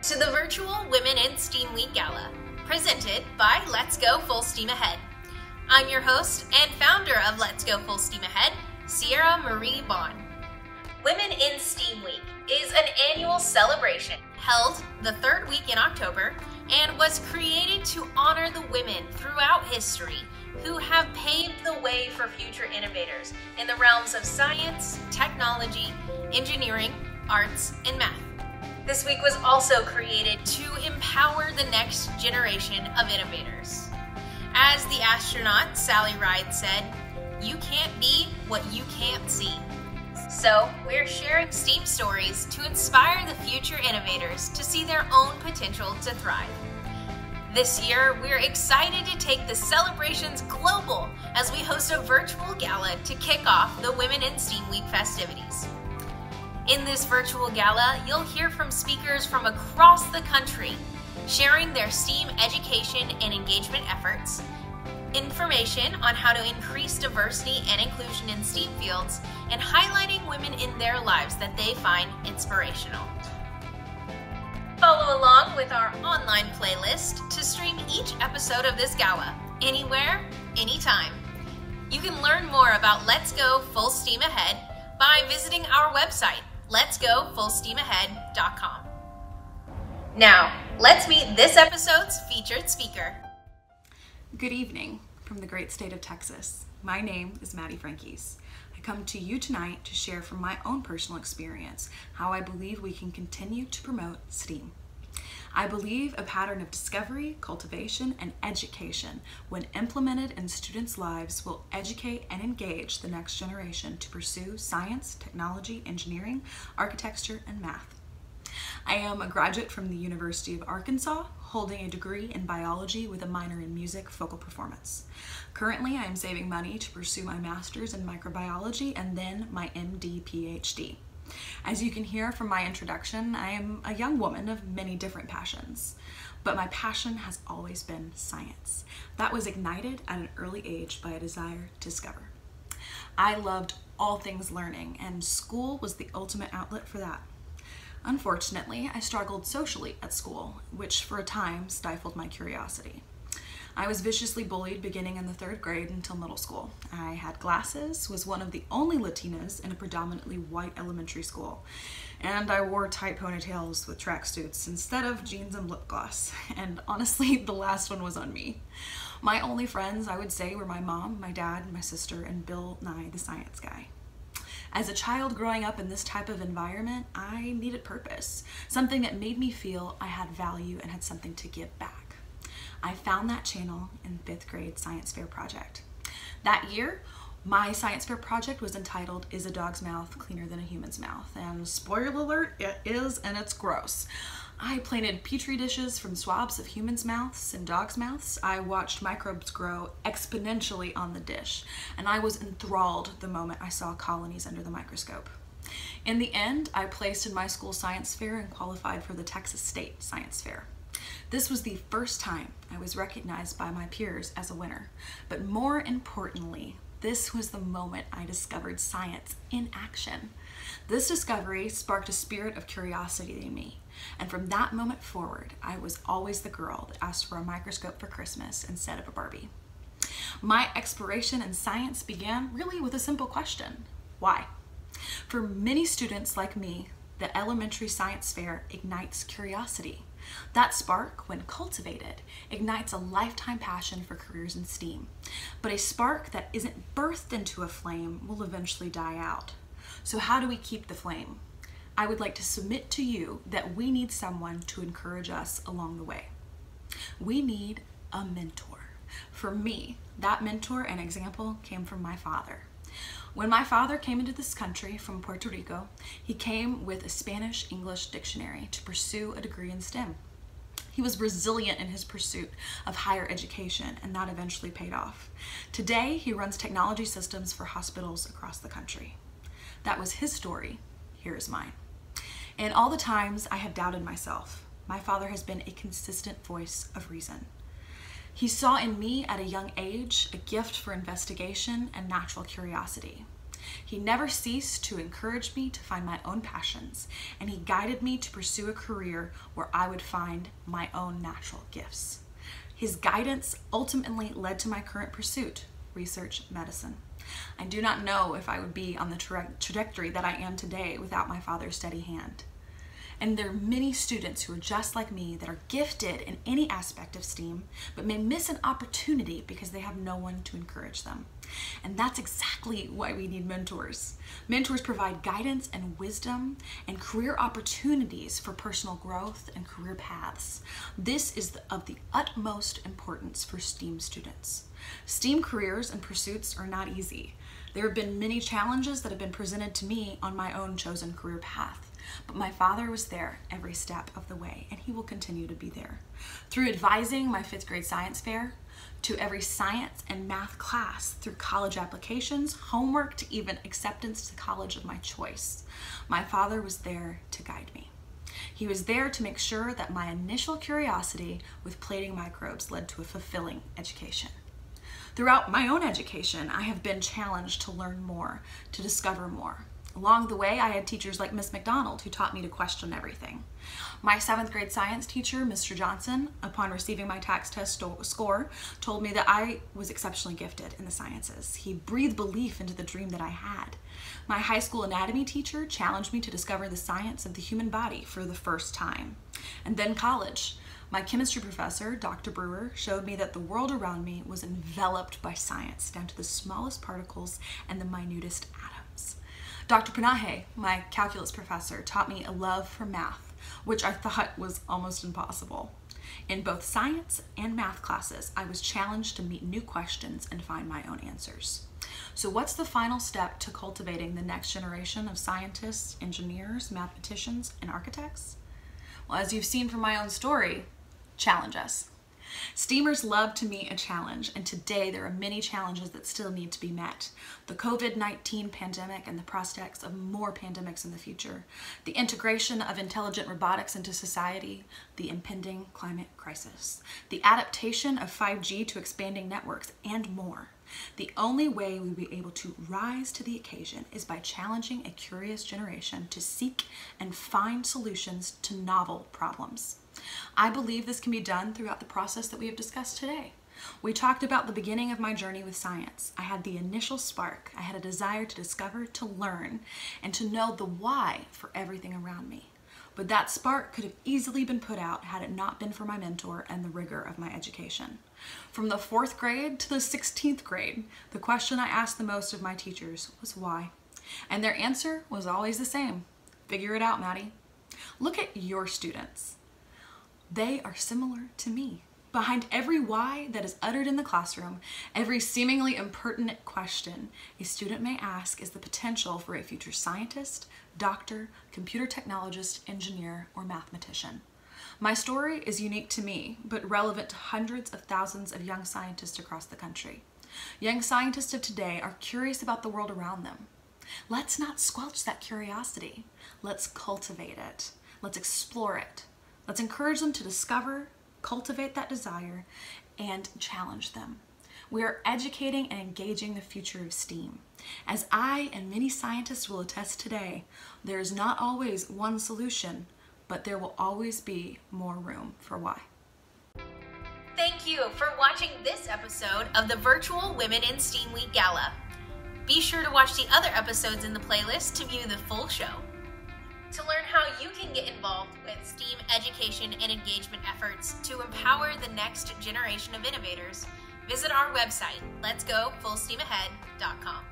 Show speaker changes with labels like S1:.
S1: To the virtual Women in STEAM Week Gala, presented by Let's Go Full Steam Ahead. I'm your host and founder of Let's Go Full Steam Ahead, Sierra Marie Bond. Women in STEAM Week is an annual celebration held the third week in October and was created to honor the women throughout history who have paved the way for future innovators in the realms of science, technology, engineering, arts, and math. This week was also created to empower the next generation of innovators. As the astronaut Sally Ride said, "You can't be what you can't see." So we're sharing STEAM stories to inspire the future innovators to see their own potential to thrive. This year, we're excited to take the celebrations global as we host a virtual gala to kick off the Women in STEAM Week festivities. In this virtual gala, you'll hear from speakers from across the country, sharing their STEAM education and engagement efforts, information on how to increase diversity and inclusion in STEAM fields, and highlighting women in their lives that they find inspirational. Follow along with our online playlist to stream each episode of this gala, anywhere, anytime. You can learn more about Let's Go Full Steam Ahead by visiting our website, letsgofullsteamahead.com. Now, let's meet this episode's featured speaker.
S2: Good evening from the great state of Texas. My name is Madi Franquiz. I come to you tonight to share from my own personal experience how I believe we can continue to promote STEAM. I believe a pattern of discovery, cultivation, and education, when implemented in students' lives, will educate and engage the next generation to pursue science, technology, engineering, architecture, and math. I am a graduate from the University of Arkansas, holding a degree in biology with a minor in music focal performance. Currently, I am saving money to pursue my master's in microbiology and then my MD PhD. As you can hear from my introduction, I am a young woman of many different passions, but my passion has always been science. That was ignited at an early age by a desire to discover. I loved all things learning, and school was the ultimate outlet for that. Unfortunately, I struggled socially at school, which for a time stifled my curiosity. I was viciously bullied beginning in the 3rd grade until middle school. I had glasses, was one of the only Latinas in a predominantly white elementary school, and I wore tight ponytails with tracksuits instead of jeans and lip gloss, and honestly, the last one was on me. My only friends, I would say, were my mom, my dad, my sister, and Bill Nye, the science guy. As a child growing up in this type of environment, I needed purpose, something that made me feel I had value and had something to give back. I found that channel in 5th grade science fair project. That year, my science fair project was entitled, "Is a Dog's Mouth Cleaner Than a Human's Mouth?" And spoiler alert, it is, and it's gross. I planted petri dishes from swabs of humans' mouths and dogs' mouths. I watched microbes grow exponentially on the dish, and I was enthralled the moment I saw colonies under the microscope. In the end, I placed in my school science fair and qualified for the Texas State Science Fair. This was the first time I was recognized by my peers as a winner, but more importantly, this was the moment I discovered science in action. This discovery sparked a spirit of curiosity in me, and from that moment forward, I was always the girl that asked for a microscope for Christmas instead of a Barbie. My exploration in science began really with a simple question: why? For many students like me, the elementary science fair ignites curiosity. That spark, when cultivated, ignites a lifetime passion for careers in STEAM. But a spark that isn't birthed into a flame will eventually die out. So how do we keep the flame? I would like to submit to you that we need someone to encourage us along the way. We need a mentor. For me, that mentor and example came from my father. When my father came into this country from Puerto Rico, he came with a Spanish-English dictionary to pursue a degree in STEM. He was resilient in his pursuit of higher education, and that eventually paid off. Today, he runs technology systems for hospitals across the country. That was his story. Here is mine. In all the times I have doubted myself, my father has been a consistent voice of reason. He saw in me at a young age a gift for investigation and natural curiosity. He never ceased to encourage me to find my own passions, and he guided me to pursue a career where I would find my own natural gifts. His guidance ultimately led to my current pursuit, research medicine. I do not know if I would be on the trajectory that I am today without my father's steady hand. And there are many students who are just like me that are gifted in any aspect of STEAM, but may miss an opportunity because they have no one to encourage them. And that's exactly why we need mentors. Mentors provide guidance and wisdom and career opportunities for personal growth and career paths. This is of the utmost importance for STEAM students. STEAM careers and pursuits are not easy. There have been many challenges that have been presented to me on my own chosen career path. But my father was there every step of the way, and he will continue to be there. Through advising my 5th grade science fair, to every science and math class, through college applications, homework, to even acceptance to college of my choice, my father was there to guide me. He was there to make sure that my initial curiosity with plating microbes led to a fulfilling education. Throughout my own education, I have been challenged to learn more, to discover more. Along the way, I had teachers like Miss McDonald who taught me to question everything. My 7th grade science teacher, Mr. Johnson, upon receiving my TAKS test score, told me that I was exceptionally gifted in the sciences. He breathed belief into the dream that I had. My high school anatomy teacher challenged me to discover the science of the human body for the first time. And then college. My chemistry professor, Dr. Brewer, showed me that the world around me was enveloped by science, down to the smallest particles and the minutest atoms. Dr. Panahe, my calculus professor, taught me a love for math, which I thought was almost impossible. In both science and math classes, I was challenged to meet new questions and find my own answers. So what's the final step to cultivating the next generation of scientists, engineers, mathematicians, and architects? Well, as you've seen from my own story, challenge us. STEAMers love to meet a challenge, and today there are many challenges that still need to be met. The COVID-19 pandemic and the prospects of more pandemics in the future, the integration of intelligent robotics into society, the impending climate crisis, the adaptation of 5G to expanding networks, and more. The only way we will be able to rise to the occasion is by challenging a curious generation to seek and find solutions to novel problems. I believe this can be done throughout the process that we have discussed today. We talked about the beginning of my journey with science. I had the initial spark. I had a desire to discover, to learn, and to know the why for everything around me. But that spark could have easily been put out had it not been for my mentor and the rigor of my education. From the 4th grade to the 16th grade, the question I asked the most of my teachers was why? And their answer was always the same. Figure it out, Maddie. Look at your students. They are similar to me. Behind every why that is uttered in the classroom, every seemingly impertinent question a student may ask is the potential for a future scientist, doctor, computer technologist, engineer, or mathematician. My story is unique to me, but relevant to hundreds of thousands of young scientists across the country. Young scientists of today are curious about the world around them. Let's not squelch that curiosity. Let's cultivate it. Let's explore it. Let's encourage them to discover, cultivate that desire, and challenge them. We are educating and engaging the future of STEAM. As I and many scientists will attest today, there is not always one solution, but there will always be more room for why.
S1: Thank you for watching this episode of the virtual Women in STEAM Week Gala. Be sure to watch the other episodes in the playlist to view the full show. To learn how you can get involved with STEAM education and engagement efforts to empower the next generation of innovators, visit our website, letsgofullsteamahead.com.